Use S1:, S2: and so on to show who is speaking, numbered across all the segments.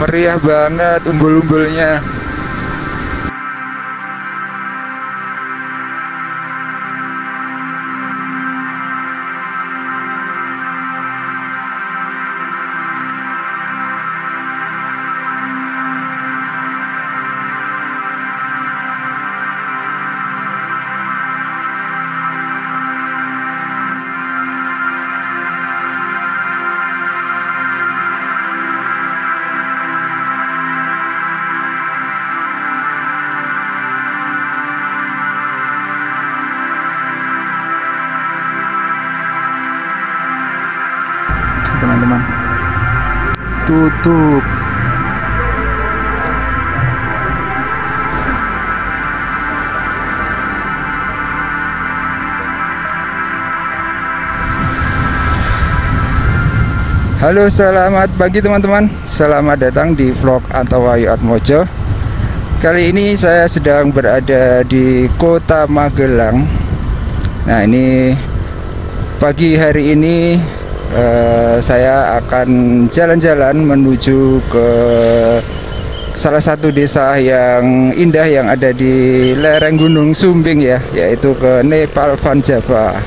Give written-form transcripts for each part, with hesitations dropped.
S1: Meriah banget umbul-umbulnya. Teman-teman, tutup. Halo, selamat pagi teman-teman. Selamat datang di vlog Antawayu Atmojo. Kali ini saya sedang berada di Kota Magelang. Nah, ini pagi hari ini saya akan jalan-jalan menuju ke salah satu desa yang indah yang ada di lereng Gunung Sumbing ya, yaitu ke Nepal Van Java.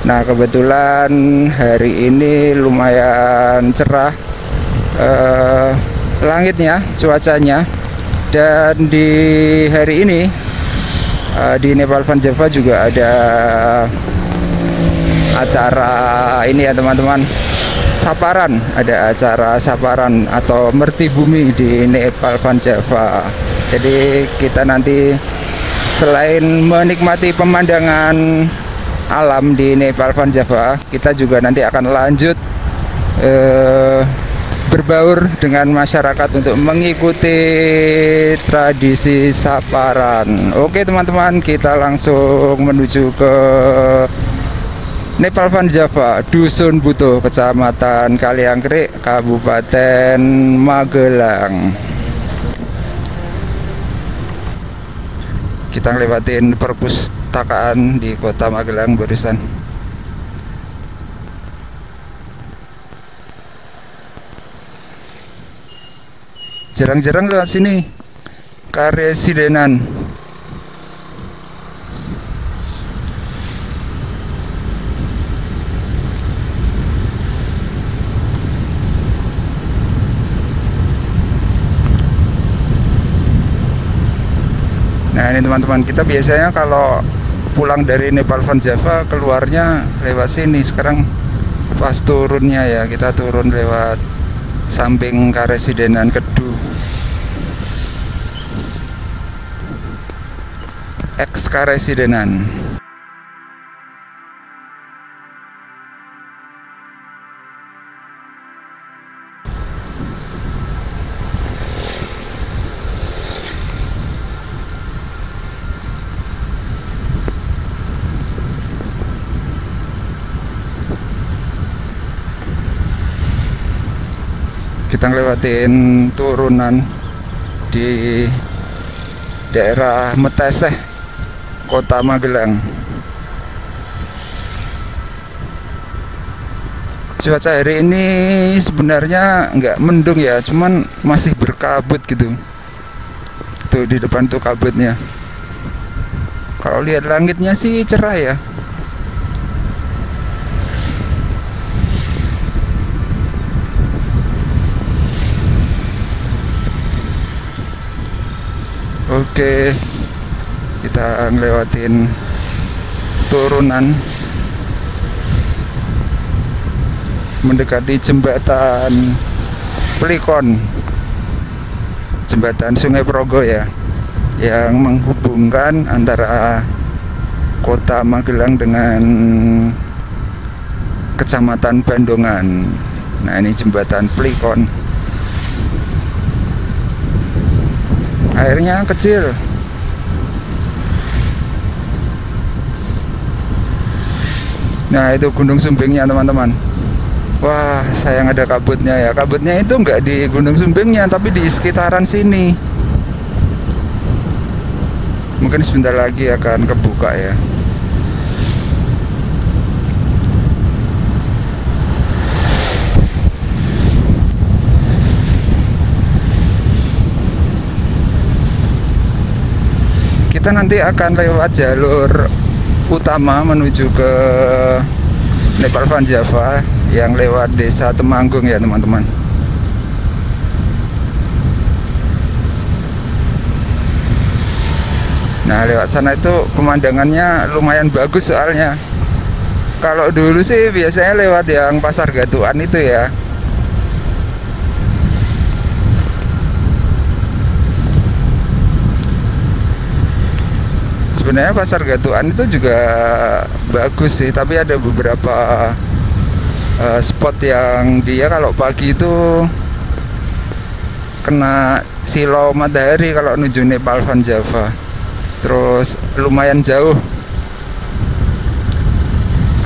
S1: Nah, kebetulan hari ini lumayan cerah langitnya, cuacanya, dan di hari ini di Nepal Van Java juga ada acara ini ya teman-teman, saparan, ada acara saparan atau merti bumi di Nepal Van Java. Jadi kita nanti selain menikmati pemandangan alam di Nepal Van Java, kita juga nanti akan lanjut berbaur dengan masyarakat untuk mengikuti tradisi saparan. Oke teman-teman, kita langsung menuju ke Nepal Van Java, Dusun Butuh, Kecamatan Kaliangkrik, Kabupaten Magelang. Kita ngelewatin perpustakaan di Kota Magelang barusan. Jarang-jarang lewat sini, Karesidenan. Nah ini teman-teman, kita biasanya kalau pulang dari Nepal Van Java keluarnya lewat sini. Sekarang pas turunnya ya, kita turun lewat samping Karesidenan Kedu, ex Karesidenan. Kita ngelewatin turunan di daerah Meteseh, Kota Magelang. Cuaca hari ini sebenarnya nggak mendung ya, cuman masih berkabut gitu. Tuh di depan tuh kabutnya. Kalau lihat langitnya sih cerah ya. Oke, kita ngelewatin turunan mendekati jembatan Plikon, jembatan Sungai Progo ya, yang menghubungkan antara Kota Magelang dengan Kecamatan Bandongan. Nah ini jembatan Plikon. Airnya kecil. Nah itu Gunung Sumbingnya teman-teman. Wah sayang ada kabutnya ya. Kabutnya itu nggak di Gunung Sumbingnya, tapi di sekitaran sini. Mungkin sebentar lagi akan kebuka ya. kita nanti akan lewat jalur utama menuju ke Nepal Van Java yang lewat Desa Temanggung ya teman-teman. Nah, lewat sana itu pemandangannya lumayan bagus soalnya. Kalau dulu sih biasanya lewat yang Pasar Gatuan itu ya. Sebenarnya Pasar Gatuan itu juga bagus sih, tapi ada beberapa spot yang dia kalau pagi itu kena silau matahari kalau menuju Nepal Van Java. Terus lumayan jauh,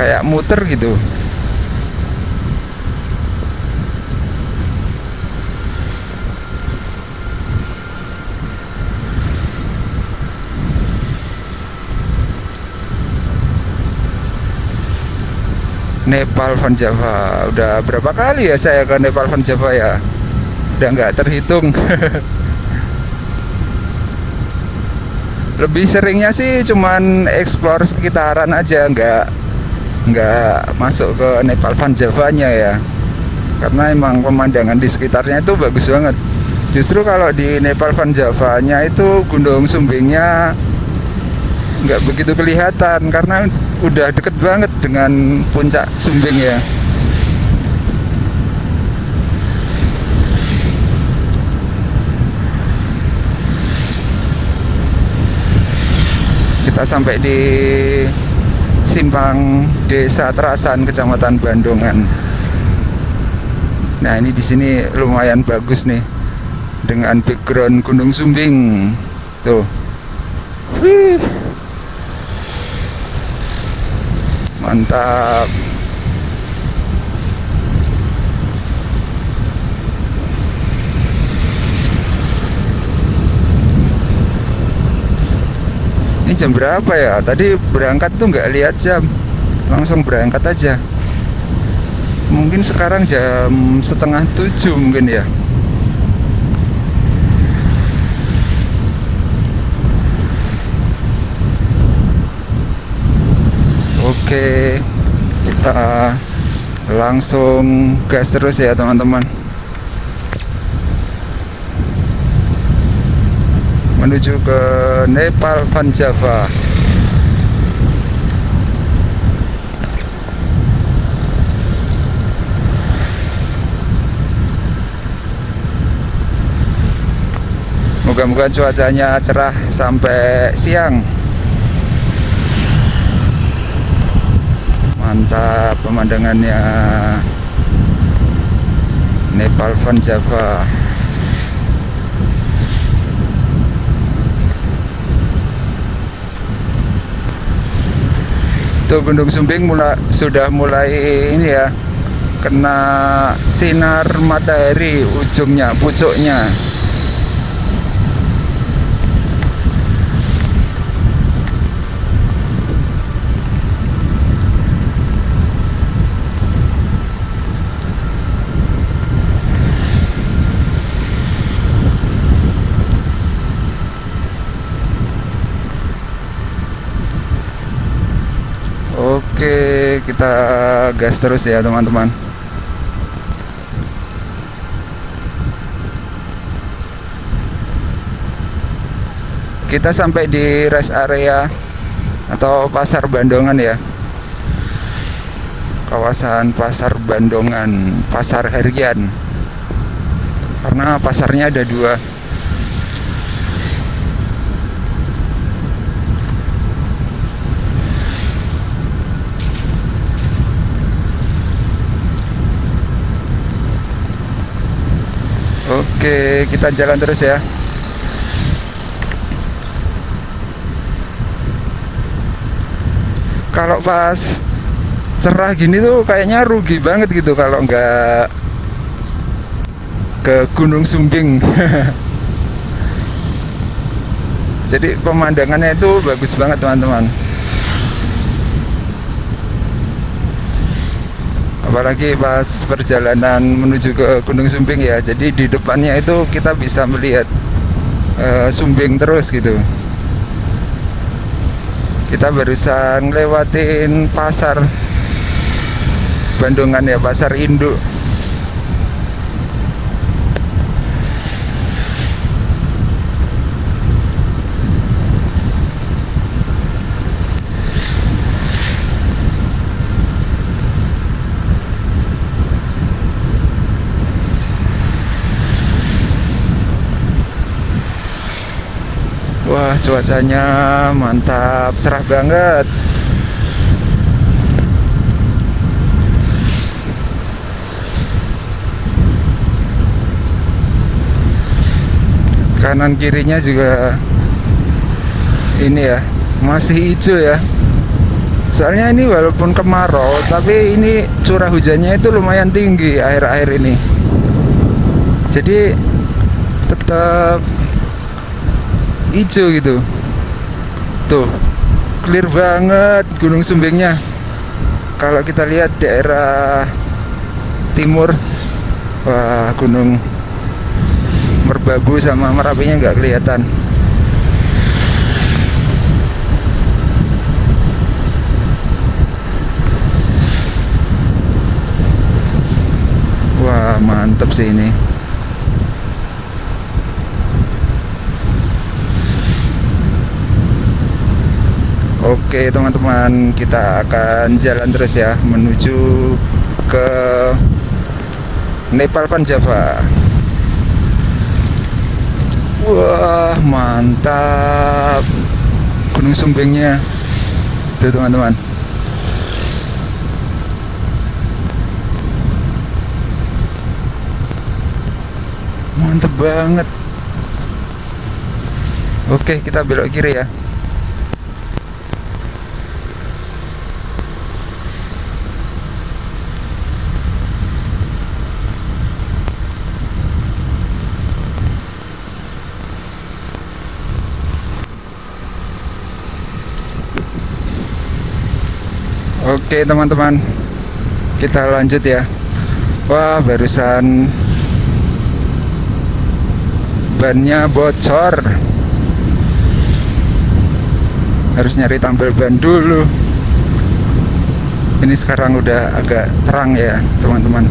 S1: kayak muter gitu. Nepal Van Java, udah berapa kali ya saya ke Nepal Van Java ya, udah nggak terhitung. Lebih seringnya sih cuman explore sekitaran aja, nggak masuk ke Nepal Van Java-nya ya, karena emang pemandangan di sekitarnya itu bagus banget. Justru kalau di Nepal Van Java-nya itu Gunung Sumbingnya nggak begitu kelihatan karena udah deket banget dengan puncak Sumbing ya. Kita sampai di simpang Desa Terasan, Kecamatan Bandongan. Nah, ini di sini lumayan bagus nih dengan background Gunung Sumbing. Tuh. Wih. Mantap. Ini jam berapa ya? Tadi berangkat tuh nggak lihat jam, langsung berangkat aja. Mungkin sekarang jam 6:30 mungkin ya. Oke, kita langsung gas terus ya teman-teman, menuju ke Nepal Van Java. Moga-moga cuacanya cerah sampai siang. Mantap pemandangannya Nepal Van Java. Tuh Gunung Sumbing sudah mulai ini ya, kena sinar matahari ujungnya, pucuknya. Oke, kita gas terus ya teman-teman. Kita sampai di rest area atau Pasar Bandongan ya. Kawasan Pasar Bandongan, Pasar Harian. Karena pasarnya ada dua. Oke, kita jalan terus ya. Kalau pas cerah gini tuh kayaknya rugi banget gitu kalau nggak ke Gunung Sumbing. Jadi pemandangannya itu bagus banget teman-teman. Apalagi pas perjalanan menuju ke Gunung Sumbing ya. Jadi di depannya itu kita bisa melihat Sumbing terus gitu. Kita barusan lewatin pasar Bandungan ya, pasar induk. Wah, cuacanya mantap, cerah banget. Kanan kirinya juga ini ya, masih hijau ya. Soalnya ini walaupun kemarau, tapi ini curah hujannya itu lumayan tinggi akhir-akhir ini. Jadi tetap hijau gitu. Tuh, clear banget Gunung Sumbingnya. Kalau kita lihat daerah timur, wah, Gunung Merbabu sama Merapinya nggak kelihatan. Wah, mantep sih ini. Oke teman-teman, kita akan jalan terus ya menuju ke Nepal Van Java. Wah, mantap Gunung Sumbingnya tuh teman-teman. Mantap banget. Oke, kita belok kiri ya. Oke teman-teman, kita lanjut ya. Wah, barusan bannya bocor. Harus nyari tambal ban dulu. Ini sekarang udah agak terang ya teman-teman.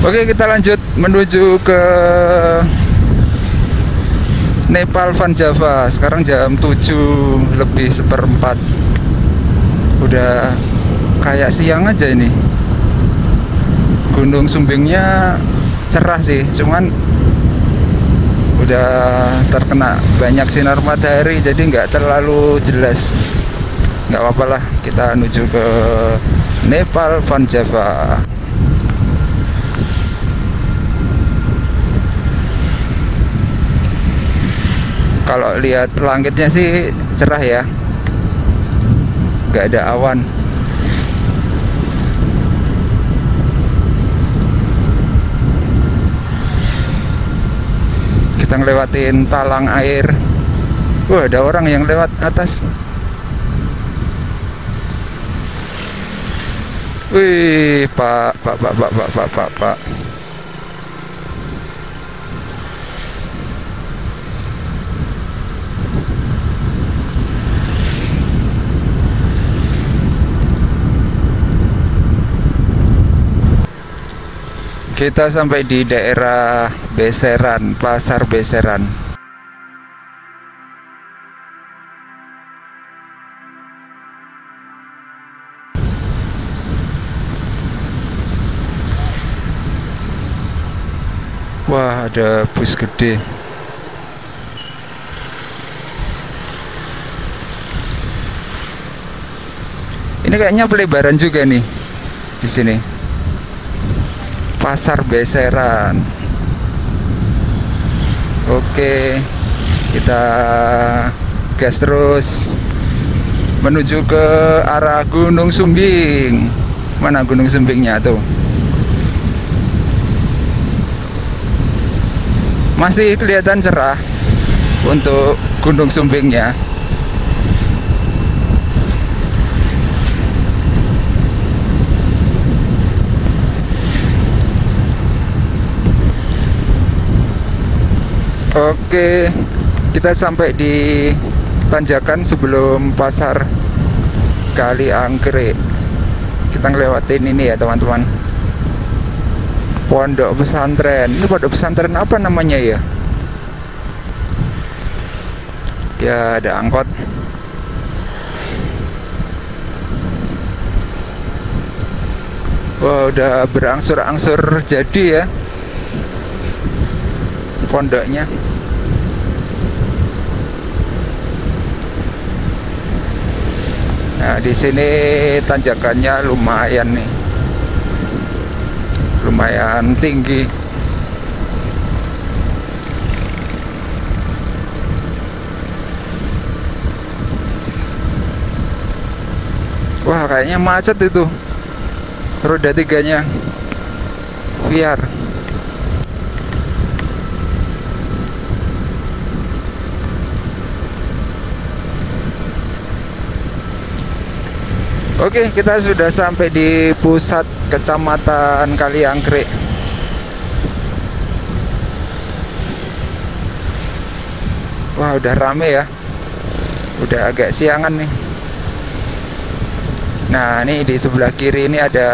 S1: Oke, kita lanjut menuju ke Nepal Van Java. Sekarang jam 7:04. Udah kayak siang aja ini. Gunung Sumbingnya cerah sih, cuman udah terkena banyak sinar matahari, jadi nggak terlalu jelas. Nggak apa-apa lah, kita menuju ke Nepal Van Java. Kalau lihat langitnya sih cerah ya, nggak ada awan. Kita ngelewatin talang air. Wah, ada orang yang lewat atas. Wih, pak. Kita sampai di daerah Beseran, Pasar Beseran. Wah, ada bus gede. Ini kayaknya pelebaran juga nih di sini. Pasar Beseran. Oke, kita gas terus menuju ke arah Gunung Sumbing. Mana Gunung Sumbingnya tuh? Masih kelihatan cerah untuk Gunung Sumbingnya. Oke, kita sampai di tanjakan sebelum pasar Kali Anggrek. Kita ngelewatin ini ya teman-teman, pondok pesantren. Ini pondok pesantren apa namanya ya? Ya, ada angkot. Wah, udah berangsur-angsur jadi ya pondoknya. Nah, di sini tanjakannya lumayan nih, lumayan tinggi. Wah, kayaknya macet itu, roda tiganya biar. Oke, kita sudah sampai di pusat kecamatan Kali Anggrek. Wah, udah rame ya, udah agak siangan nih. Nah, ini di sebelah kiri ini ada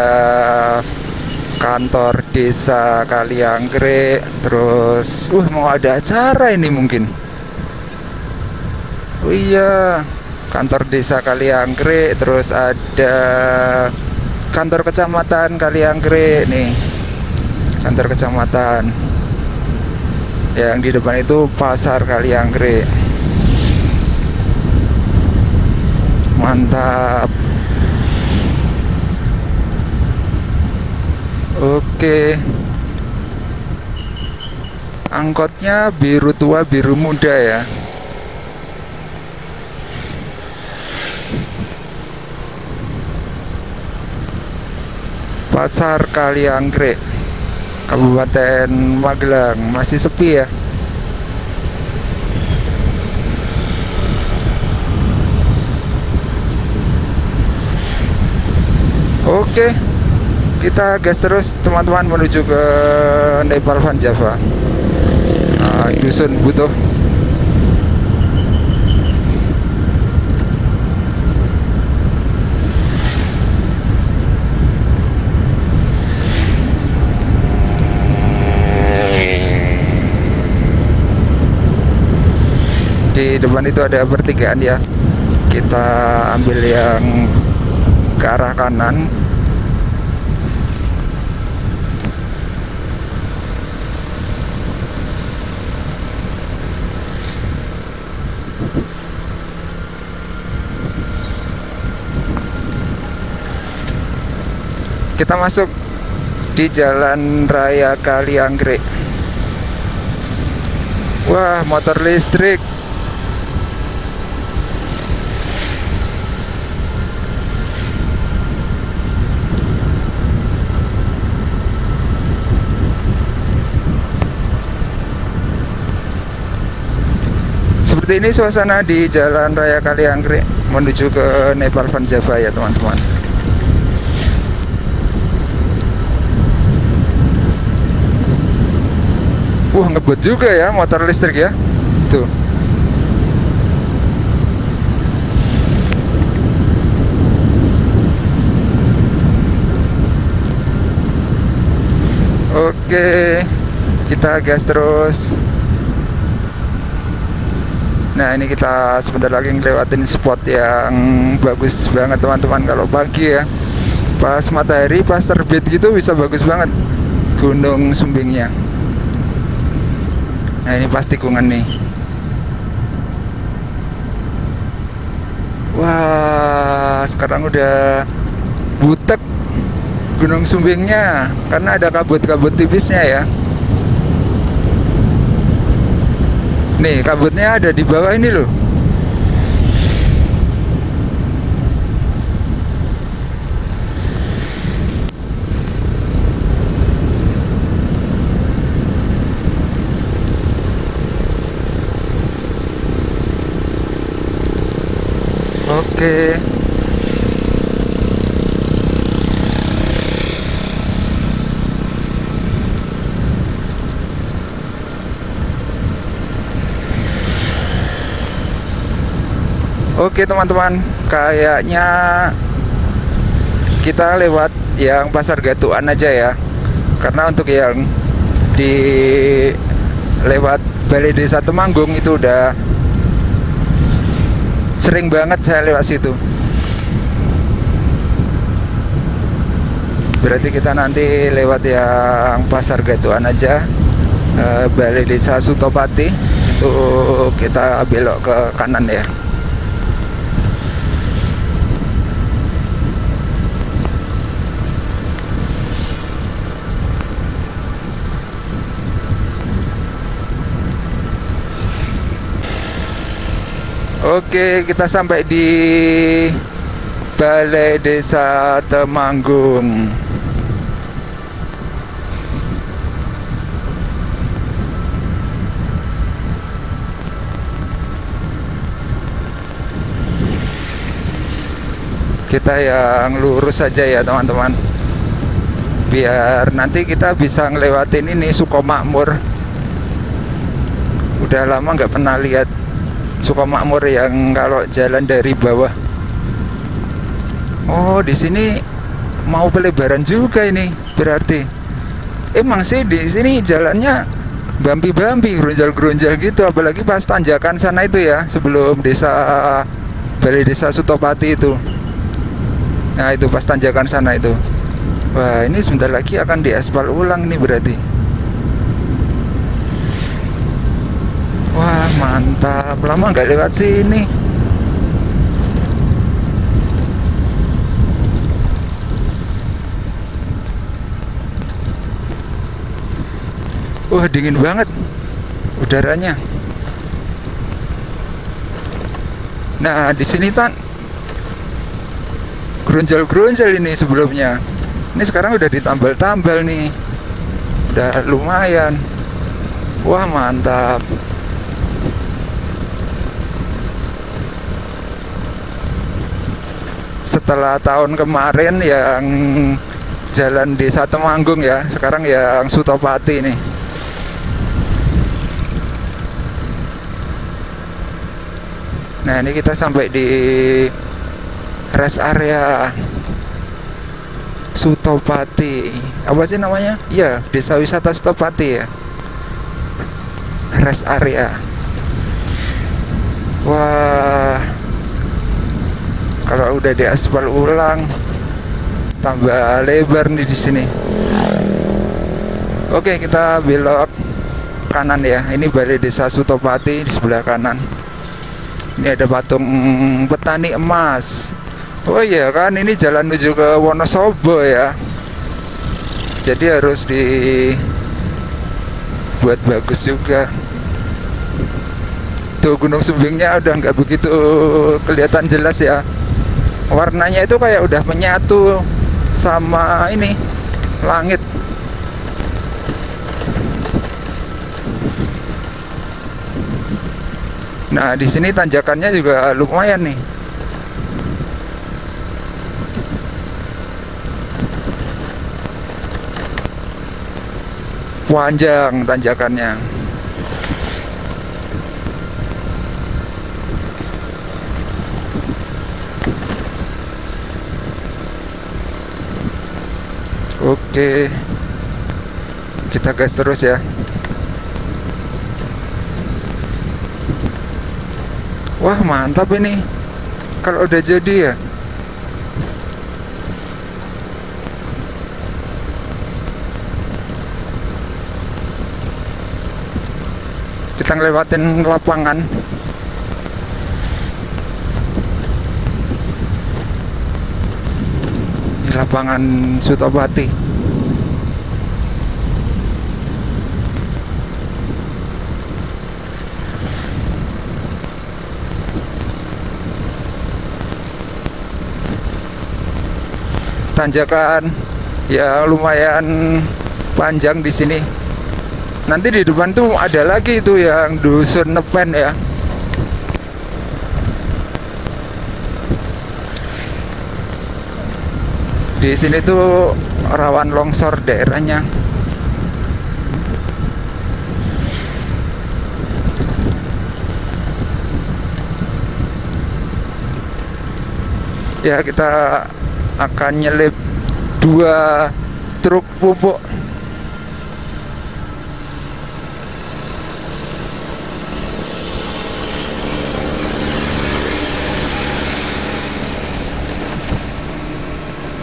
S1: kantor desa Kali Anggrek. Terus, mau ada acara ini mungkin. Oh iya, kantor desa Kali Anggrek. Terus ada kantor kecamatan Kali Anggrek nih, kantor kecamatan. Yang di depan itu pasar Kali Anggrek. Mantap. Oke, angkotnya biru tua biru muda ya. Pasar Kali Anggrek, Kabupaten Magelang, masih sepi ya. Oke, kita gas terus teman-teman menuju ke Nepal Van Java, Dusun Butuh. Di depan itu ada pertigaan ya, kita ambil yang ke arah kanan. Kita masuk di Jalan Raya Kali Anggrek. Wah, motor listrik. Seperti ini suasana di Jalan Raya Kali Anggrek menuju ke Nepal Van Java ya teman-teman. Wah, ngebut juga ya motor listrik ya. Tuh. Oke, kita gas terus. Nah, ini kita sebentar lagi ngelewatin spot yang bagus banget teman-teman kalau pagi ya. Pas matahari, pas terbit gitu bisa bagus banget Gunung Sumbingnya. Nah, ini pas tikungan nih. Wah, sekarang udah butek Gunung Sumbingnya karena ada kabut-kabut tipisnya ya. Nih, kabutnya ada di bawah ini loh. Oke. Oke teman-teman, kayaknya kita lewat yang Pasar Gatuan aja ya, karena untuk yang di lewat Balai Desa Temanggung itu udah sering banget saya lewat situ. Berarti kita nanti lewat yang Pasar Gatuan aja, Balai Desa Sutopati, itu kita belok ke kanan ya. Oke, kita sampai di Balai Desa Temanggung. Kita yang lurus saja ya teman-teman, biar nanti kita bisa ngelewatin ini Sukomakmur. Udah lama nggak pernah lihat Sukomakmur yang kalau jalan dari bawah. Oh, di sini mau pelebaran juga ini. Berarti emang sih di sini jalannya bambi-bambi, gerunjal-gerunjal gitu, apalagi pas tanjakan sana itu ya, sebelum Balai Desa Sutopati itu. Nah, itu pas tanjakan sana itu. Wah, ini sebentar lagi akan diaspal ulang nih berarti. Wah, mantap. Lama nggak lewat sini. Wah, dingin banget udaranya. Nah, di sini kan gerunjal-gerunjal ini sebelumnya. Ini sekarang udah ditambal-tambal nih. Udah lumayan. Wah, mantap. Setelah tahun kemarin yang jalan Desa Temanggung ya, sekarang yang Sutopati nih. Nah, ini kita sampai di rest area Sutopati. Apa sih namanya? Iya, Desa Wisata Sutopati ya. Rest area. Wah, kalau udah diaspal ulang, tambah lebar nih di sini. Oke, kita belok kanan ya. Ini Balai Desa Sutopati di sebelah kanan. Ini ada patung petani emas. Oh iya kan, ini jalan menuju ke Wonosobo ya. Jadi harus dibuat bagus juga. Tuh, Gunung Sumbingnya udah nggak begitu kelihatan jelas ya. Warnanya itu kayak udah menyatu sama ini langit. Nah, di sini tanjakannya juga lumayan nih. Panjang tanjakannya. Oke, kita gas terus ya. Wah, mantap ini kalau udah jadi ya. Kita ngelewatin lapangan. Ini lapangan Sutopati. Tanjakan ya lumayan panjang di sini. Nanti di depan tuh ada lagi itu yang Dusun Nepen ya. Di sini tuh rawan longsor daerahnya. Ya, kita akan nyelip 2 truk pupuk.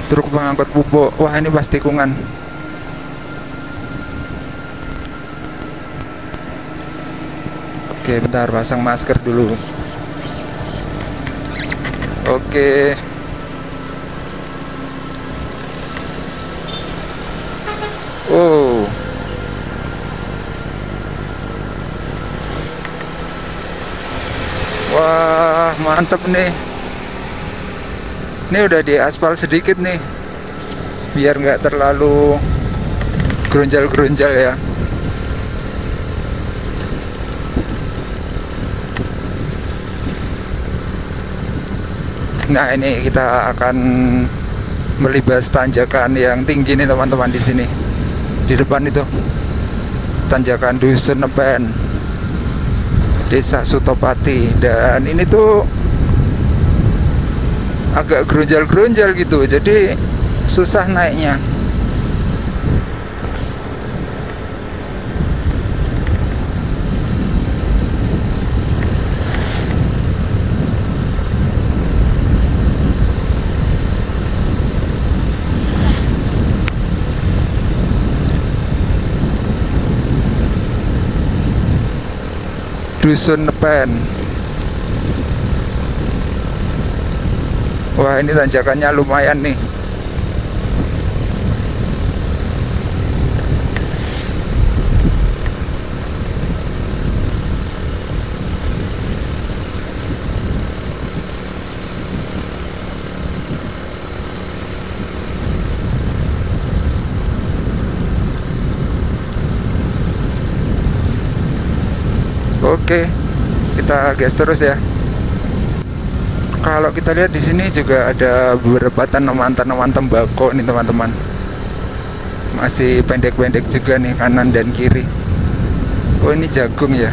S1: Truk pengangkut pupuk. Wah, ini pasti tikungan. Oke, bentar, pasang masker dulu. Oke. Oh. Wah, mantep nih. Ini udah di aspal sedikit nih, biar nggak terlalu gerunjal-gerunjal ya. Nah, ini kita akan melibas tanjakan yang tinggi nih teman-teman. Di sini di depan itu tanjakan Dusun Nepen, Desa Sutopati, dan ini tuh agak gerunjal-gerunjal gitu, jadi susah naiknya. Dusun Nepen. Wah, ini tanjakannya lumayan nih. Oke, kita gas terus ya. Kalau kita lihat di sini juga ada beberapa tanaman-tanaman tembakau nih teman-teman. Masih pendek-pendek juga nih kanan dan kiri. Oh, ini jagung ya.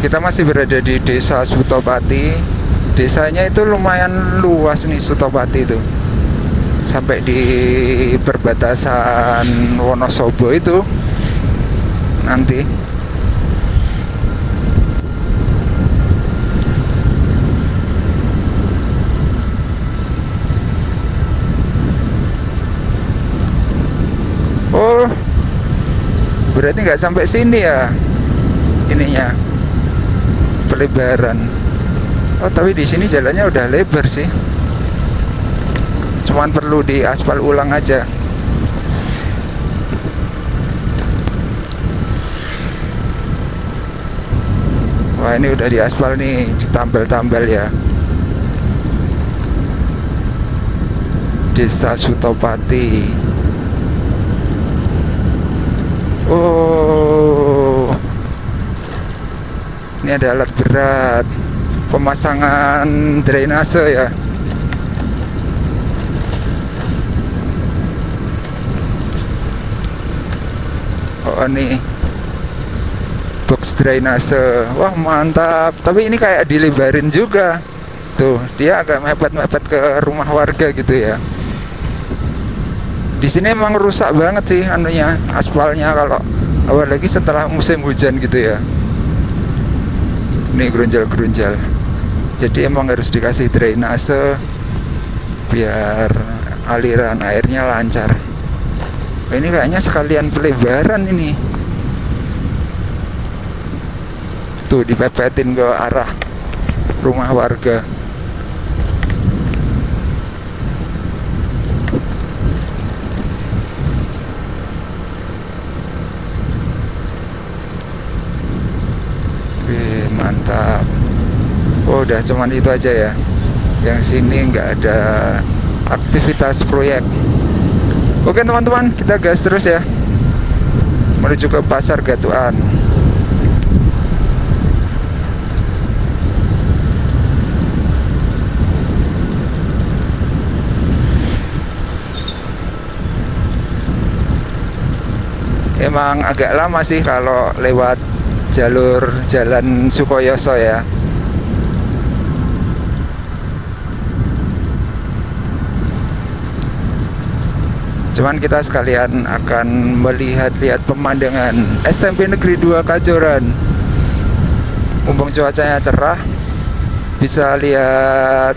S1: Kita masih berada di Desa Sutopati. Desanya itu lumayan luas nih, Sutopati itu. Sampai di perbatasan Wonosobo itu nanti. Oh, berarti nggak sampai sini ya ininya, pelebaran. Oh, tapi di sini jalannya udah lebar sih, cuman perlu diaspal ulang aja. Wah, ini udah diaspal nih, ditambal-tambal ya. Desa Sutopati. Oh, ini ada alat berat, pemasangan drainase ya. Oh, ini box drainase. Wah, mantap. Tapi ini kayak dilebarin juga. Tuh, dia agak mepet-mepet ke rumah warga gitu ya. Di sini emang rusak banget sih anunya, aspalnya, kalau apalagi setelah musim hujan gitu ya. Ini gerunjal-gerunjal. Jadi emang harus dikasih drainase biar aliran airnya lancar. Ini kayaknya sekalian pelebaran ini. Tuh, dipepetin ke arah rumah warga. Wih, mantap. Oh, udah cuman itu aja ya. Yang sini nggak ada aktivitas proyek. Oke teman-teman, kita gas terus ya, menuju ke Pasar Gatuan. Emang agak lama sih kalau lewat jalur Jalan Sukoyoso ya. Cuman kita sekalian akan melihat-lihat pemandangan SMP Negeri 2 Kajoran. Mumpung cuacanya cerah, bisa lihat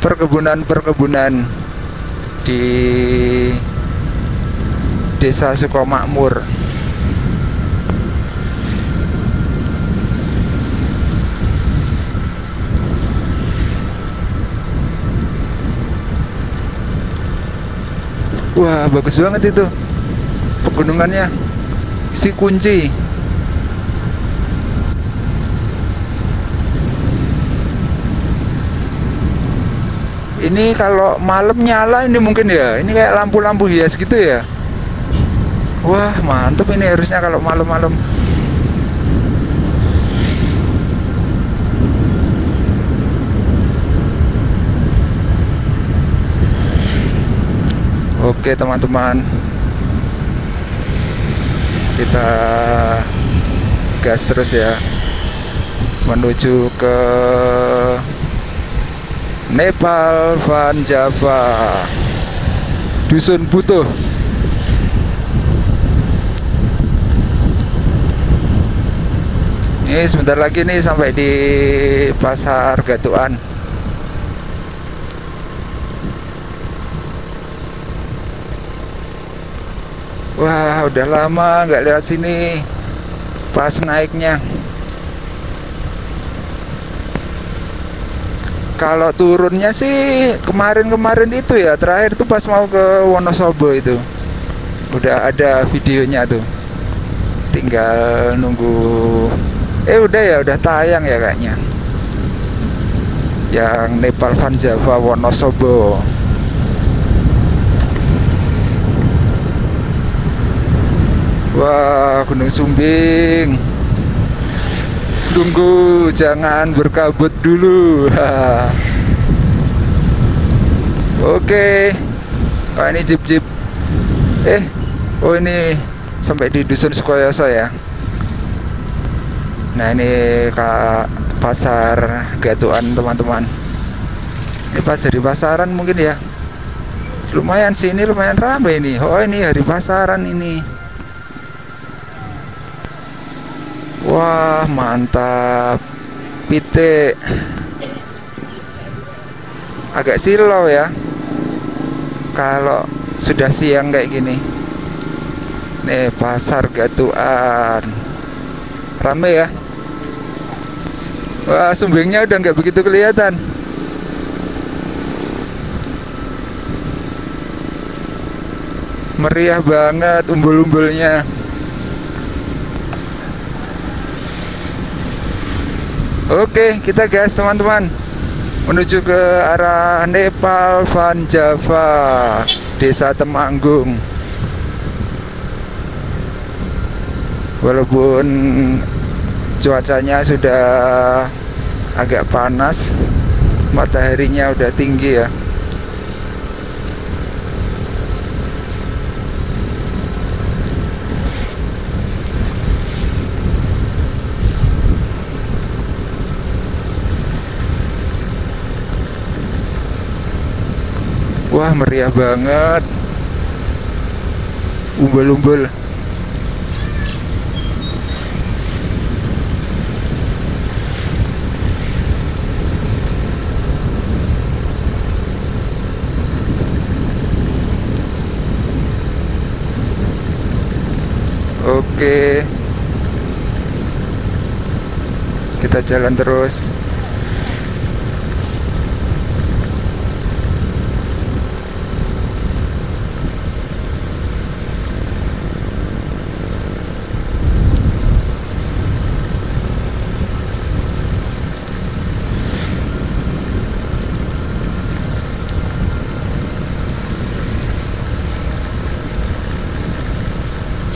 S1: perkebunan-perkebunan di Desa Sukomakmur. Wah, bagus banget itu pegunungannya, si kunci. Ini kalau malam nyala ini mungkin ya, ini kayak lampu-lampu hias gitu ya. Wah, mantep ini harusnya kalau malam-malam. Oke teman-teman, kita gas terus ya, menuju ke Nepal Van Java, Dusun Butuh. Ini sebentar lagi nih sampai di Pasar Gatuan. Wah, udah lama nggak lewat sini pas naiknya. Kalau turunnya sih kemarin-kemarin itu ya, terakhir tuh pas mau ke Wonosobo itu. Udah ada videonya tuh. Tinggal nunggu. Udah ya, udah tayang ya kayaknya. Yang Nepal Van Java Wonosobo. Wah, Gunung Sumbing. Tunggu, jangan berkabut dulu. Oke. Wah, ini jeep-jeep. Oh ini sampai di Dusun Sukoyoso ya. Nah, ini Pasar Gatuan teman-teman. Ini pas hari pasaran mungkin ya. Lumayan sih, ini lumayan ramai ini. Oh, ini hari pasaran ini. Wah, mantap. Pitik. Agak silau ya kalau sudah siang kayak gini. Nih, Pasar Gatuan. Rame ya. Wah, Sumbingnya udah nggak begitu kelihatan. Meriah banget umbul-umbulnya. Oke, kita gas teman-teman, menuju ke arah Nepal Van Java, Desa Temanggung. Walaupun cuacanya sudah agak panas, mataharinya udah tinggi ya. Wah, meriah banget. Umbul-umbul. Oke. Kita jalan terus.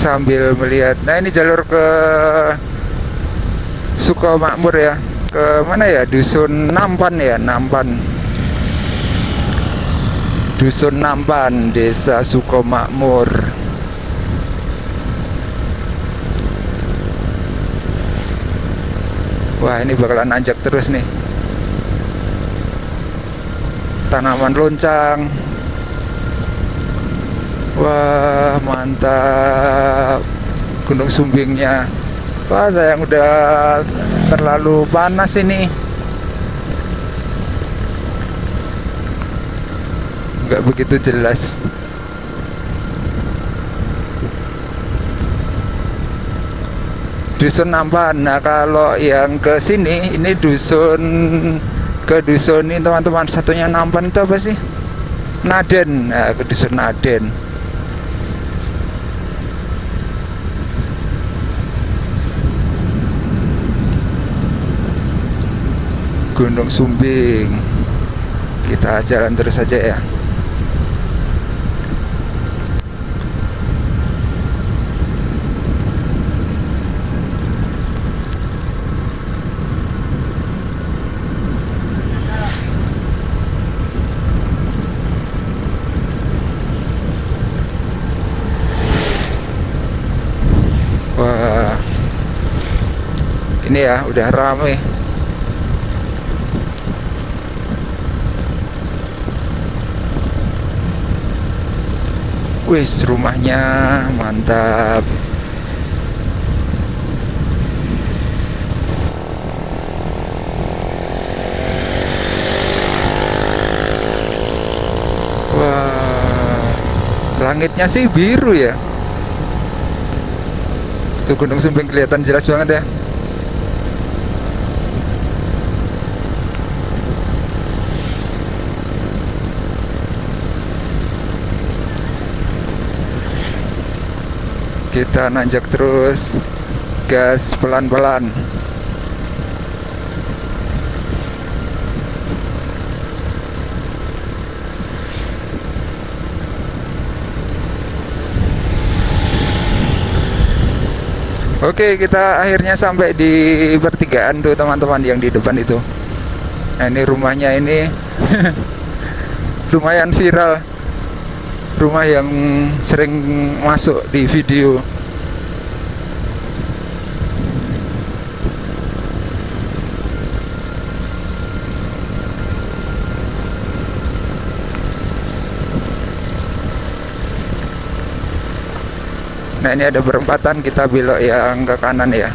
S1: Sambil melihat, nah ini jalur ke Sukomakmur ya, ke mana ya, Dusun Nampan ya, Nampan, Dusun Nampan, Desa Sukomakmur. Wah, ini bakalan nanjak terus nih. Tanaman loncang. Wah, mantap. Gunung Sumbingnya. Wah, sayang udah terlalu panas ini. Nggak begitu jelas. Dusun Nampan. Nah, kalau yang ke sini ini dusun, ke dusun ini teman-teman, satunya Nampan itu apa sih? Naden. Nah, ke dusun Naden. Gunung Sumbing. Kita jalan terus saja ya. Wah, ini ya udah rame. Wis, rumahnya mantap. Wah, langitnya sih biru ya. Tuh Gunung Sumbing kelihatan jelas banget ya. Kita nanjak terus, gas pelan-pelan. Oke, kita akhirnya sampai di pertigaan tuh teman-teman yang di depan itu. Nah, ini rumahnya ini lumayan viral. Rumah yang sering masuk di video. Nah, ini ada perempatan, kita belok yang ke kanan ya.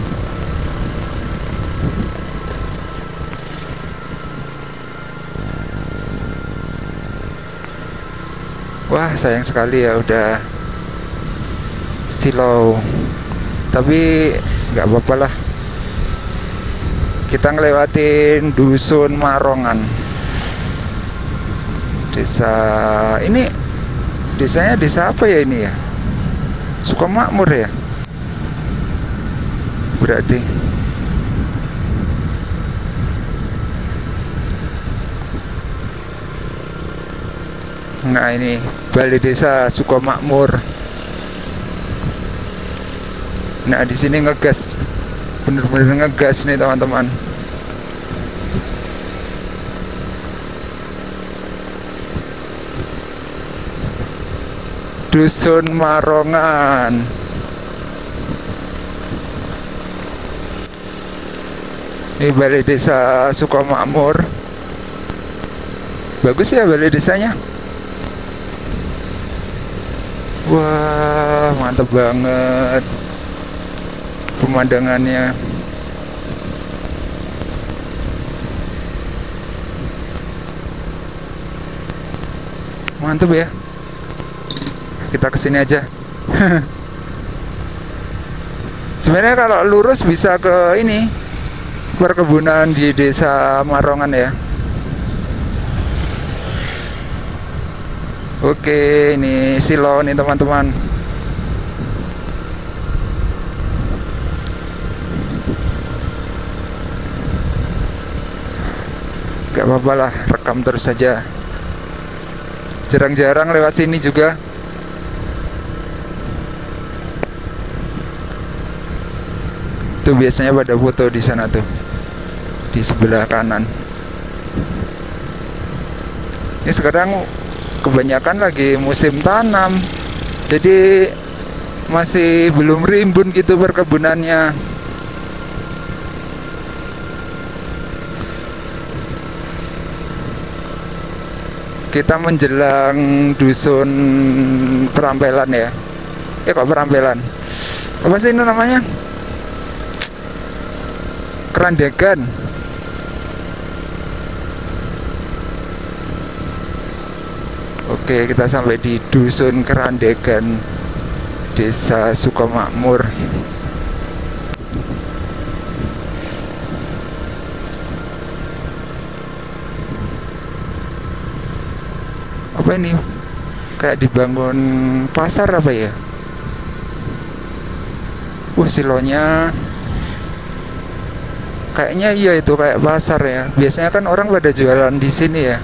S1: Wah, sayang sekali ya udah silau. Tapi nggak apa-apa lah. Kita ngelewatin dusun Marongan. Desa ini, desanya desa apa ya ini ya? Sukamakmur ya? Berarti. Nah, ini Balai Desa Sukamakmur. Nah, di sini ngegas, bener-bener ngegas nih teman-teman. Dusun Marongan. Ini Balai Desa Sukamakmur. Bagus ya balai desanya. Wah, mantap banget pemandangannya. Mantap ya. Kita kesini aja. Sebenarnya kalau lurus bisa ke ini, perkebunan di Desa Marongan ya. Oke, ini silau nih teman-teman. Gak apa-apa lah, rekam terus saja. Jarang-jarang lewat sini juga. Tuh biasanya pada foto di sana tuh, di sebelah kanan. Ini sekarang kebanyakan lagi musim tanam, jadi masih belum rimbun gitu perkebunannya. Kita menjelang dusun Perampelan ya. Kok Perampelan? Apa sih ini namanya? Kerandegan. Oke, kita sampai di dusun Kerandegan, Desa Sukomakmur. Apa ini? Kayak dibangun pasar apa ya? Silonya kayaknya iya, itu kayak pasar ya. Biasanya kan orang pada jualan di sini ya.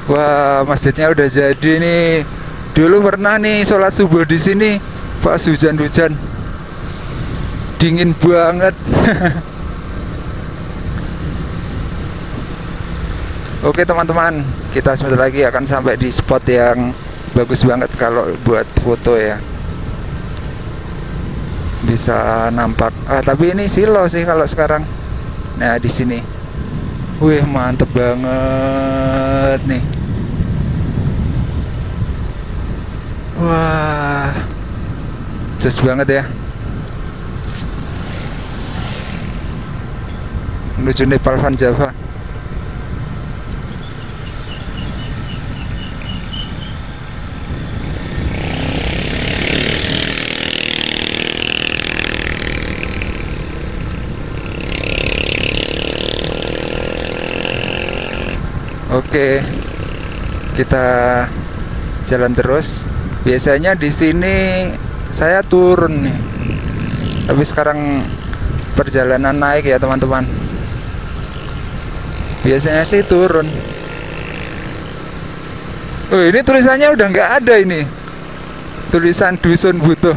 S1: Wah, masjidnya udah jadi nih. Dulu pernah nih sholat subuh di sini pas hujan-hujan. Dingin banget. Oke teman-teman, kita sebentar lagi akan sampai di spot yang bagus banget kalau buat foto ya. Bisa nampak. Tapi ini silo sih kalau sekarang. Nah, di sini. Wih, mantep banget nih. Wah, just banget ya. Menuju Nepal Van Java. Oke, kita jalan terus. Biasanya di sini saya turun nih, tapi sekarang perjalanan naik ya teman-teman. Biasanya sih turun. Ini tulisannya udah nggak ada ini. Tulisan Dusun Butuh.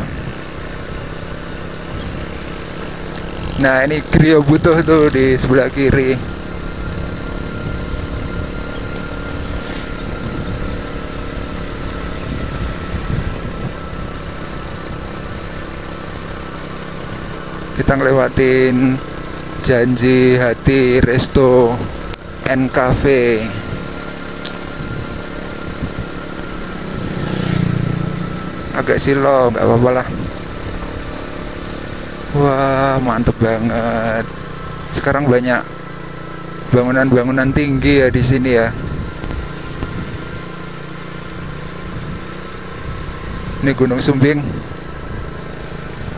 S1: Nah, ini Griya Butuh tuh di sebelah kiri. Kita ngelewatin Janji Hati Resto and Cafe. Agak silo, nggak apa-apa lah. Wah, mantep banget. Sekarang banyak bangunan-bangunan tinggi ya di sini ya. Ini Gunung Sumbing.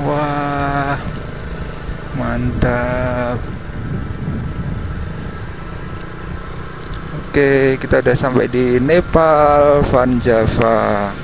S1: Wah, mantap. Oke, kita udah sampai di Nepal Van Java.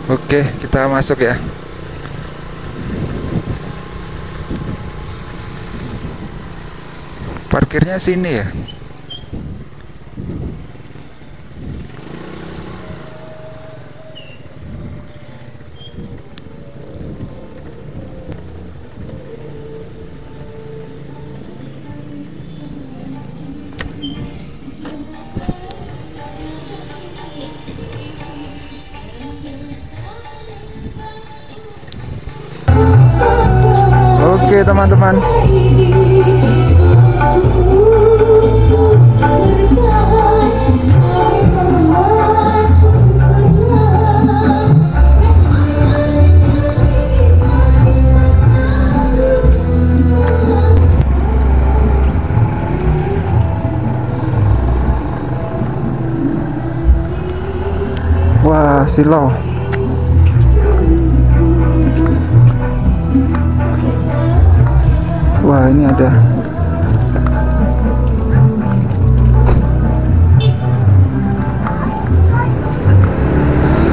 S1: Oke, kita masuk ya. Parkirnya sini ya. Oke teman-teman, wah silo. Wah, ini ada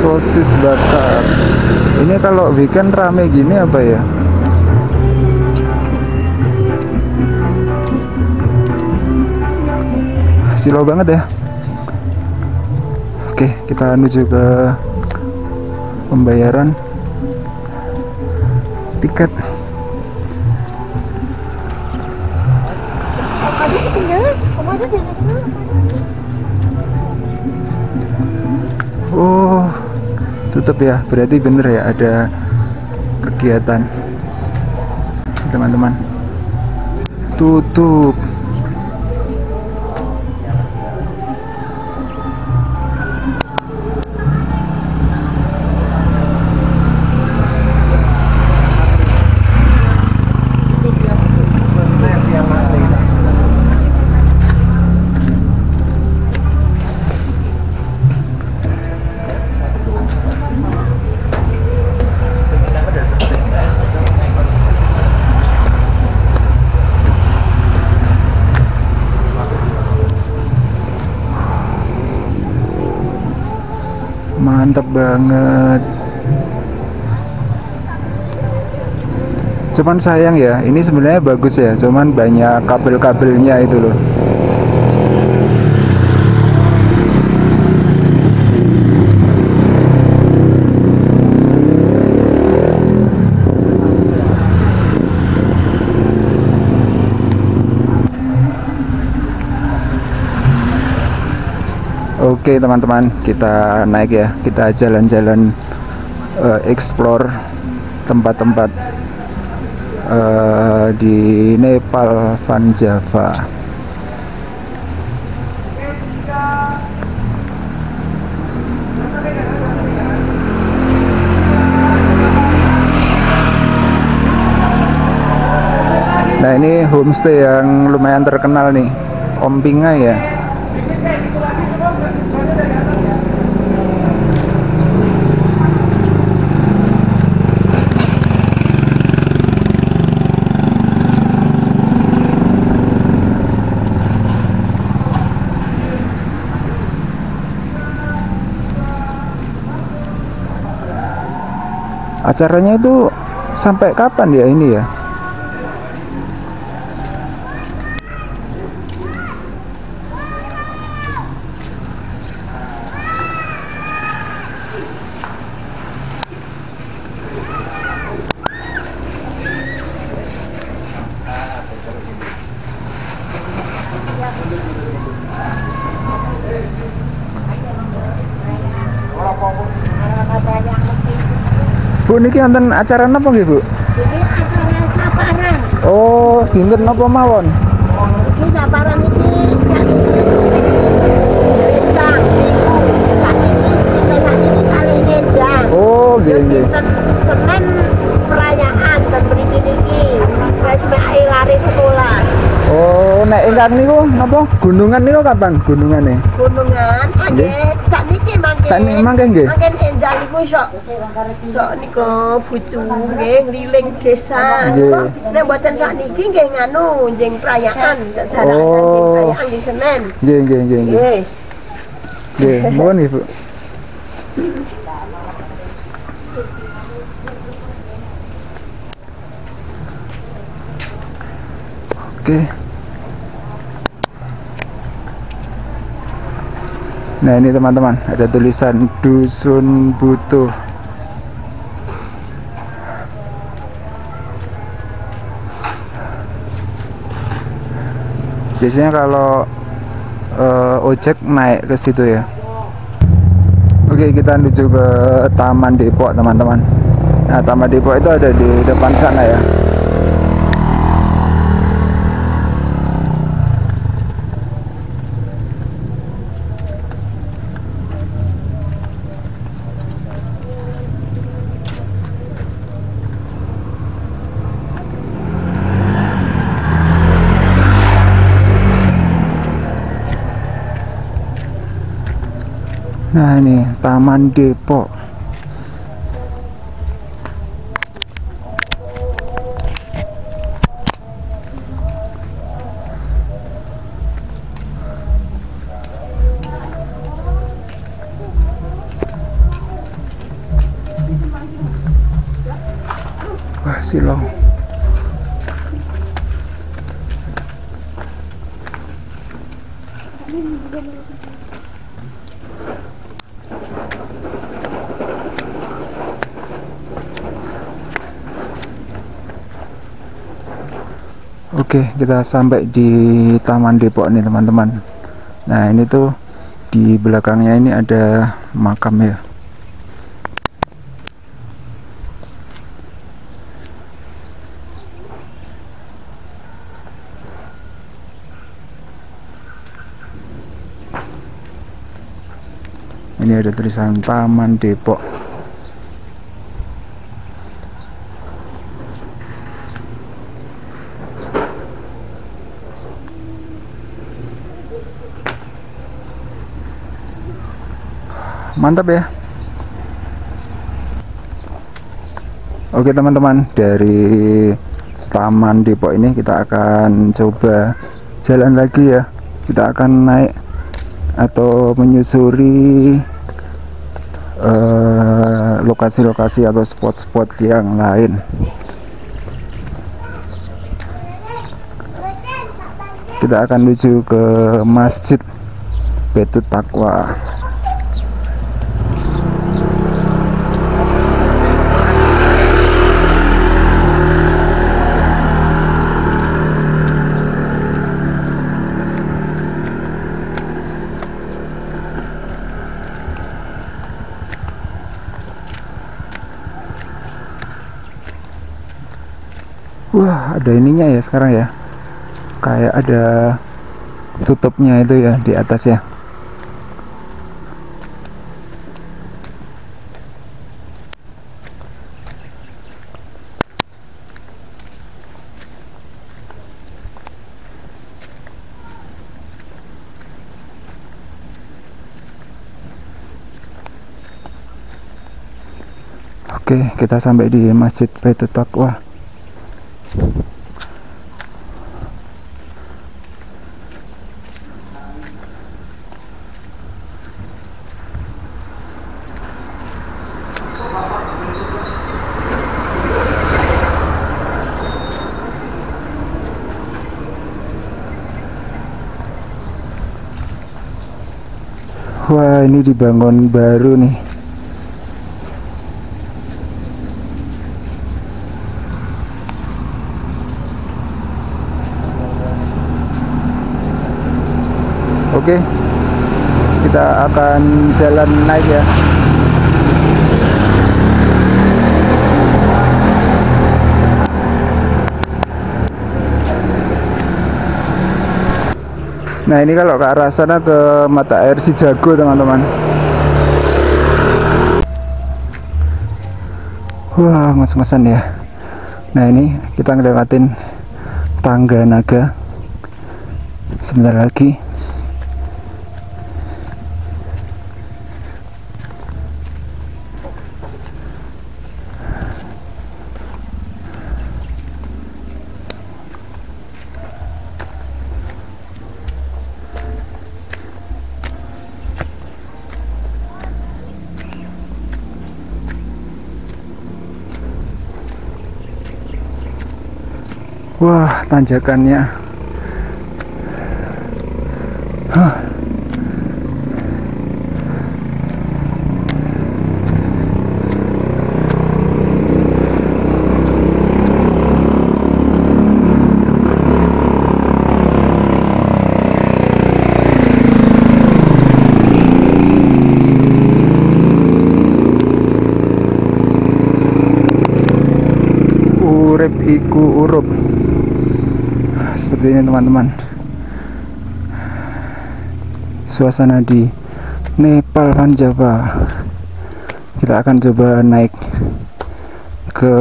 S1: sosis bakar. Ini kalau weekend rame gini apa ya? Silau banget ya. Oke, kita menuju ke pembayaran tiket. Oh, tutup ya. Berarti bener ya, ada kegiatan. Teman-teman, tutup. Mantap banget. Cuman sayang ya, ini sebenarnya bagus ya, cuman banyak kabel-kabelnya itu loh. Oke teman-teman, kita naik ya, kita jalan-jalan explore tempat-tempat di Nepal Van Java. Nah ini homestay yang lumayan terkenal nih, Ompinga ya. Acaranya itu sampai kapan ya ini ya? Bu, niki wonten acara napa nggih, Bu?
S2: Iki acara saparan.
S1: Oh, dinten napa mawon?
S2: Iki saparan iki kali nendang.
S1: Oh, nggih nggih.
S2: Semen perayaan dan mriki niki. Wis mek lari sekolah.
S1: Oh, nek ingkang niku napa? Gunungan niku kapan gunungane?
S2: Gunungan nggih. Sakniki mangke.
S1: Sakniki mangke nggih.
S2: Mangke enjang niku sok niku bucu nggih ngeliling desa. Nek mboten sakniki nggih nganu njing perayaan sejarah njing perayaan di Senen.
S1: Nggih nggih nggih nggih. Nggih, mohon Ibu. Oke. Nah ini teman-teman, ada tulisan Dusun Butuh. Biasanya kalau ojek naik ke situ ya. Oke, kita menuju ke Taman Depok teman-teman. Nah Taman Depok itu ada di depan sana ya. Nah ini Taman Depok. Silo. Oke, kita sampai di Taman Depok nih teman-teman. Nah ini tuh di belakangnya ini ada makam ya. Ini ada tulisan Taman Depok. Mantap ya. Oke teman-teman, dari Taman Depok ini kita akan coba jalan lagi ya. Kita akan naik atau menyusuri lokasi-lokasi atau spot-spot yang lain. Kita akan menuju ke Masjid Baitul Taqwa. Wah, ada ininya ya sekarang ya. Kayak ada tutupnya itu ya di atas ya. Oke, kita sampai di Masjid Baitul Taqwa. Wah, ini dibangun baru nih. Oke, kita akan jalan naik ya. Nah ini kalau ke arah sana ke mata air Sijago teman-teman. Wah, ngos-ngosan ya. Nah ini kita ngelewatin Tangga Naga sebentar lagi. Wah, tanjakannya. Hah. Urip iku urup. Seperti ini teman-teman, suasana di Nepal Panjava. Kita akan coba naik ke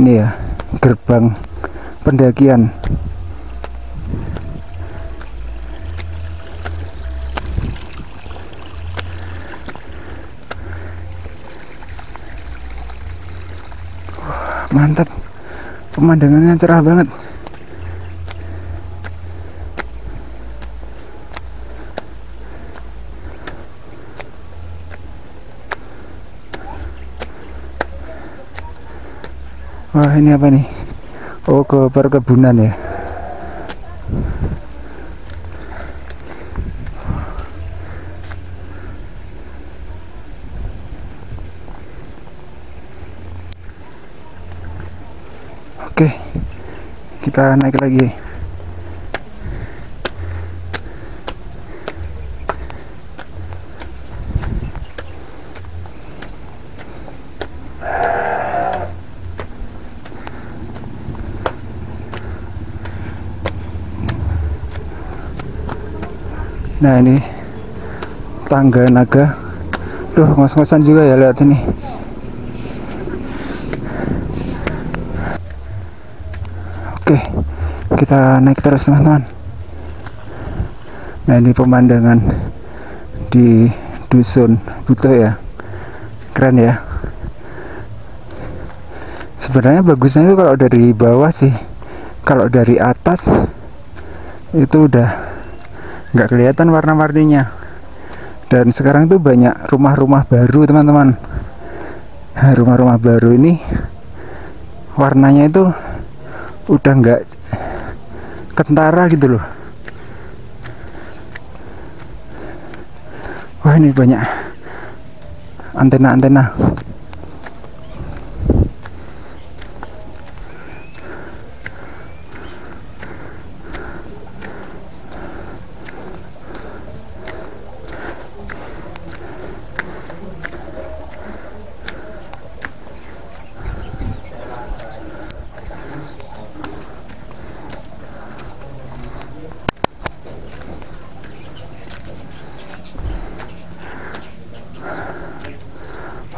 S1: ini ya, gerbang pendakian. Mantap, pemandangannya cerah banget. Wah, ini apa nih? Oh, ke perkebunan ya. Oke, kita naik lagi. Nah, ini tangga naga. Duh, ngos-ngosan juga ya, lihat sini. Oke, kita naik terus teman-teman. Nah, ini pemandangan di dusun Butuh ya, keren ya. Sebenarnya bagusnya itu kalau dari bawah sih, kalau dari atas itu udah nggak kelihatan warna-warninya. Dan sekarang tuh banyak rumah-rumah baru teman-teman. Nah, rumah-rumah baru ini warnanya itu udah nggak kentara gitu loh. Wah, ini banyak antena-antena.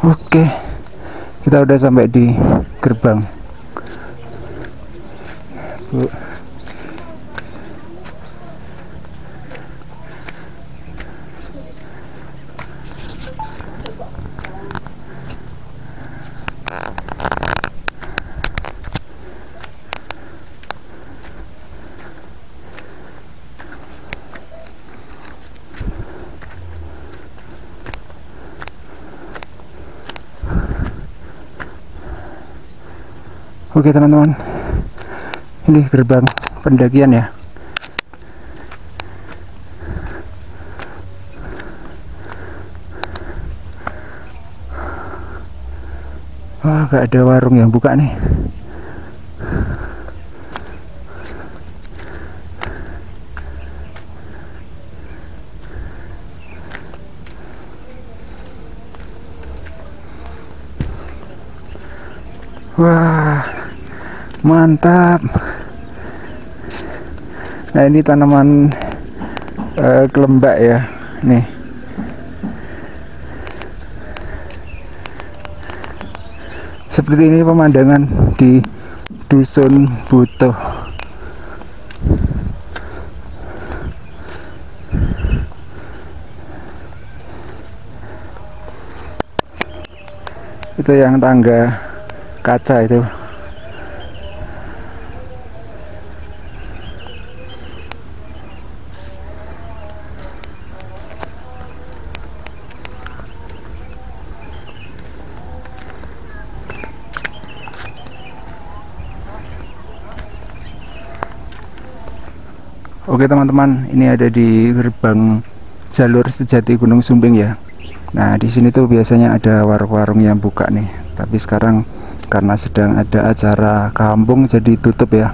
S1: Oke, kita udah sampai di gerbang. Bu. Oke teman-teman, ini gerbang pendakian ya. Wah, gak ada warung yang buka nih. Wah, mantap. Nah, ini tanaman kelembak ya, nih. Seperti ini pemandangan di dusun Butuh. Itu yang tangga kaca itu. Oke teman-teman, ini ada di gerbang jalur sejati Gunung Sumbing ya. Nah, di sini tuh biasanya ada warung-warung yang buka nih, tapi sekarang karena sedang ada acara kampung jadi tutup ya.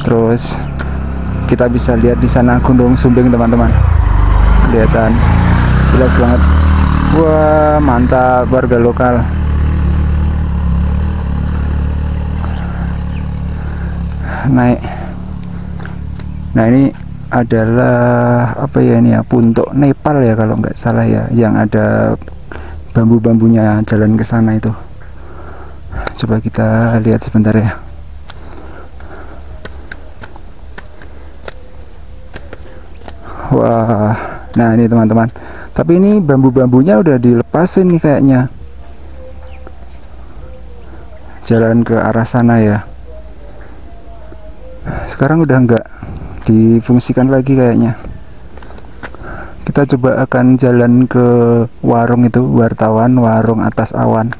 S1: Terus kita bisa lihat di sana Gunung Sumbing teman-teman, kelihatan jelas banget. Wah, mantap, warga lokal. Naik. Nah, ini adalah apa ya, ini ya, Puntuk Nepal ya kalau nggak salah ya, yang ada bambu-bambunya jalan ke sana itu. Coba kita lihat sebentar ya. Wah, nah ini teman-teman. Tapi ini bambu-bambunya udah dilepasin nih kayaknya. Jalan ke arah sana ya. Sekarang udah nggak difungsikan lagi kayaknya. Kita coba akan jalan ke warung itu, wartawan warung atas awan.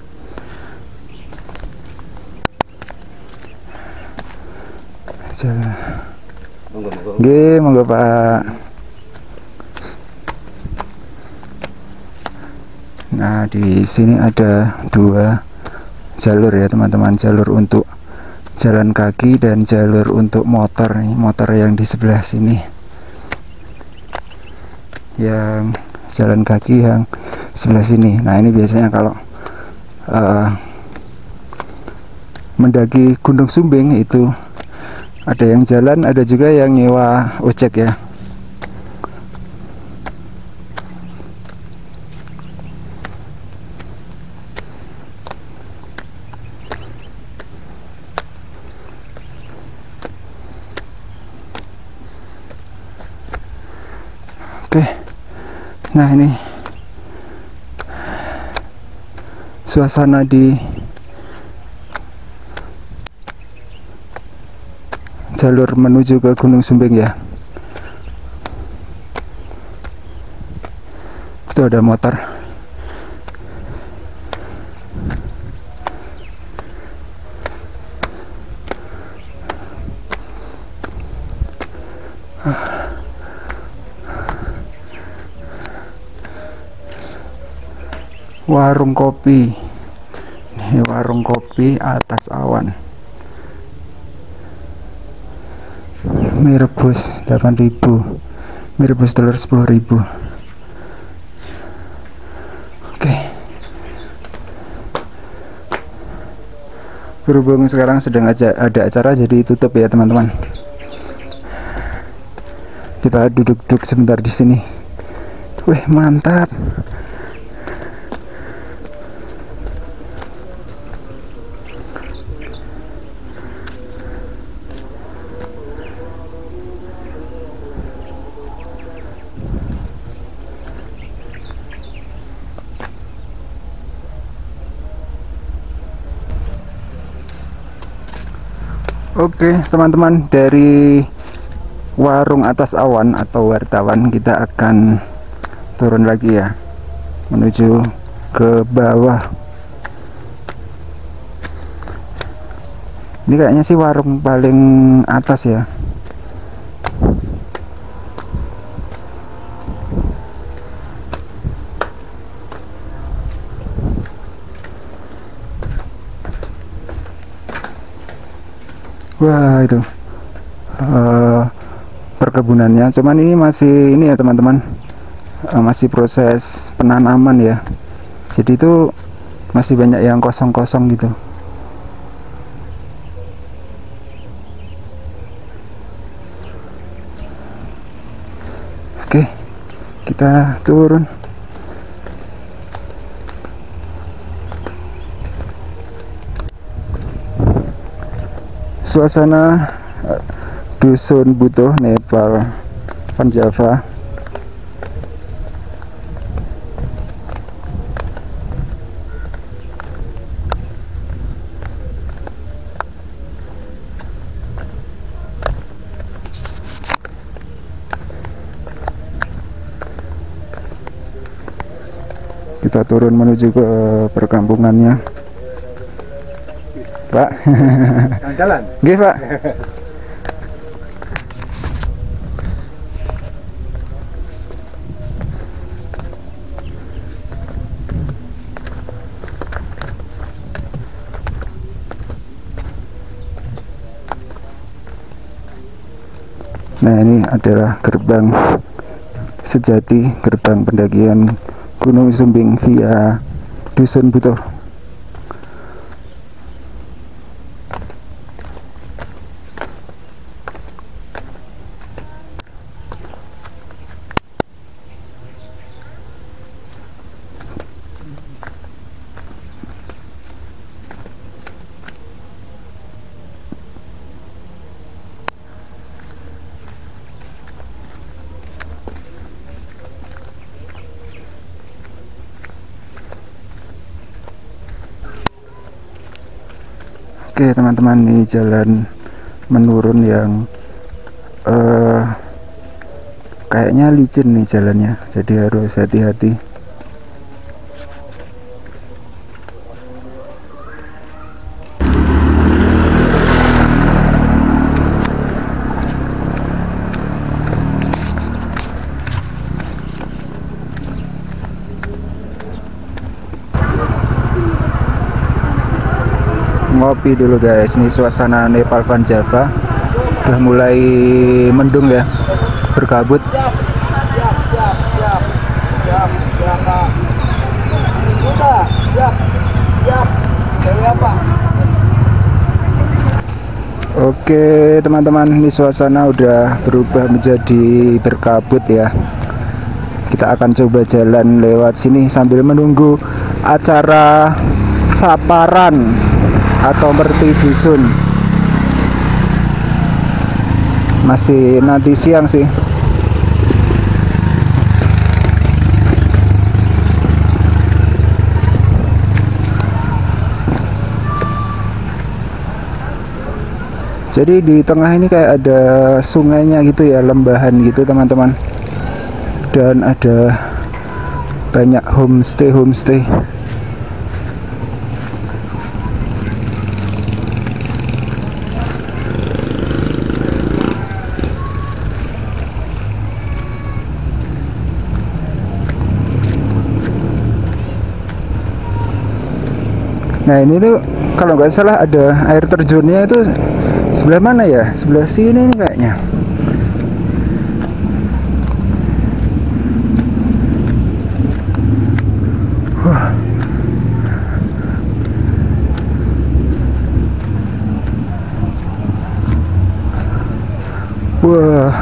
S1: Jalan.
S3: Monggo.
S1: Nggih, monggo Pak. Nah, di sini ada 2 jalur ya teman-teman, jalur untuk jalan kaki dan jalur untuk motor nih, motor yang di sebelah sini. Yang jalan kaki yang sebelah sini. Nah, ini biasanya kalau mendaki Gunung Sumbing itu ada yang jalan, ada juga yang nyewa ojek ya. Oke, nah ini suasana di jalur menuju ke Gunung Sumbing ya. Itu ada motor. Warung kopi. Ini warung kopi atas awan. Mie rebus 8.000. Mie rebus telur 10.000. Oke. Berhubung sekarang sedang ada acara jadi tutup ya teman-teman. Kita duduk-duduk sebentar di sini. Wih, mantap. Oke teman-teman, dari warung atas awan atau wartawan kita akan turun lagi ya, menuju ke bawah. Ini kayaknya sih warung paling atas ya. Wah, itu perkebunannya, cuman ini masih ini ya teman-teman, masih proses penanaman ya, jadi itu masih banyak yang kosong-kosong gitu. Oke, kita turun. Suasana Dusun Butuh, Nepal, Panjava. Kita turun menuju ke perkampungannya. Pak.
S3: Jalan.
S1: Nggih, Pak. Nah, ini adalah gerbang sejati, gerbang pendakian Gunung Sumbing via Dusun Butuh. Oke teman-teman, ini jalan menurun yang kayaknya licin nih jalannya, jadi harus hati-hati. ngopi dulu guys. Ini suasana Nepal Van Java udah mulai mendung ya, berkabut. Oke teman-teman, ini suasana udah berubah menjadi berkabut ya. Kita akan coba jalan lewat sini sambil menunggu acara saparan atau merti dusun. Masih nanti siang sih. Jadi di tengah ini kayak ada sungainya gitu ya, lembahan gitu teman-teman. Dan ada banyak homestay. Nah ini tuh kalau nggak salah ada air terjunnya itu sebelah mana ya? Sebelah sini nih kayaknya. Wah.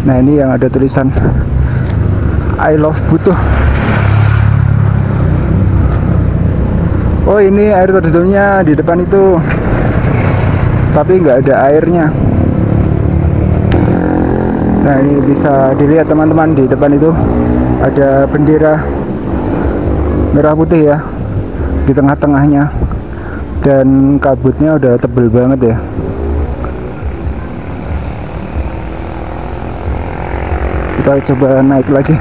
S1: Nah ini yang ada tulisan I love Butuh. Oh ini air terjunnya di depan itu, tapi nggak ada airnya. Nah ini bisa dilihat teman-teman, di depan itu ada bendera merah putih ya di tengah-tengahnya, dan kabutnya udah tebel banget ya. Kita coba naik lagi.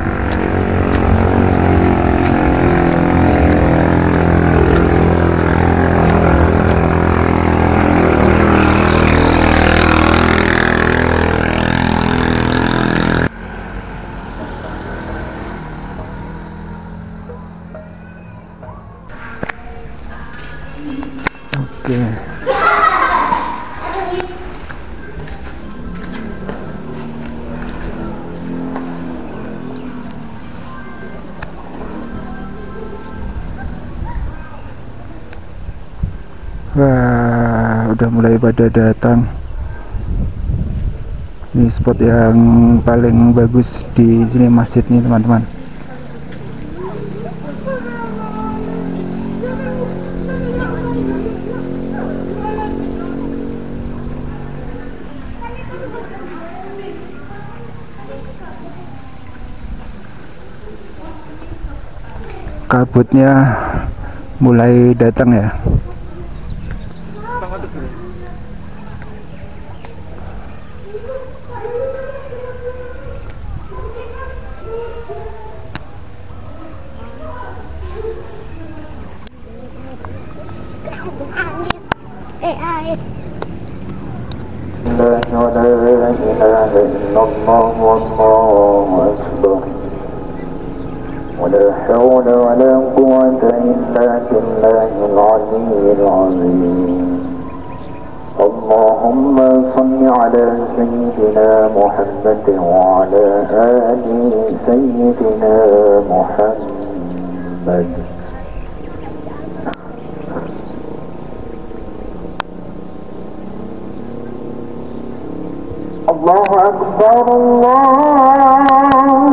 S1: Oke. Wah, udah mulai pada datang. Ini spot yang paling bagus di sini, masjid nih teman-teman. Kabutnya mulai datang ya.
S4: ولا حول ولا قوة إلا بالله العلي العظيم اللهم صل على سيدنا محمد وعلى آل سيدنا محمد الله أكبر الله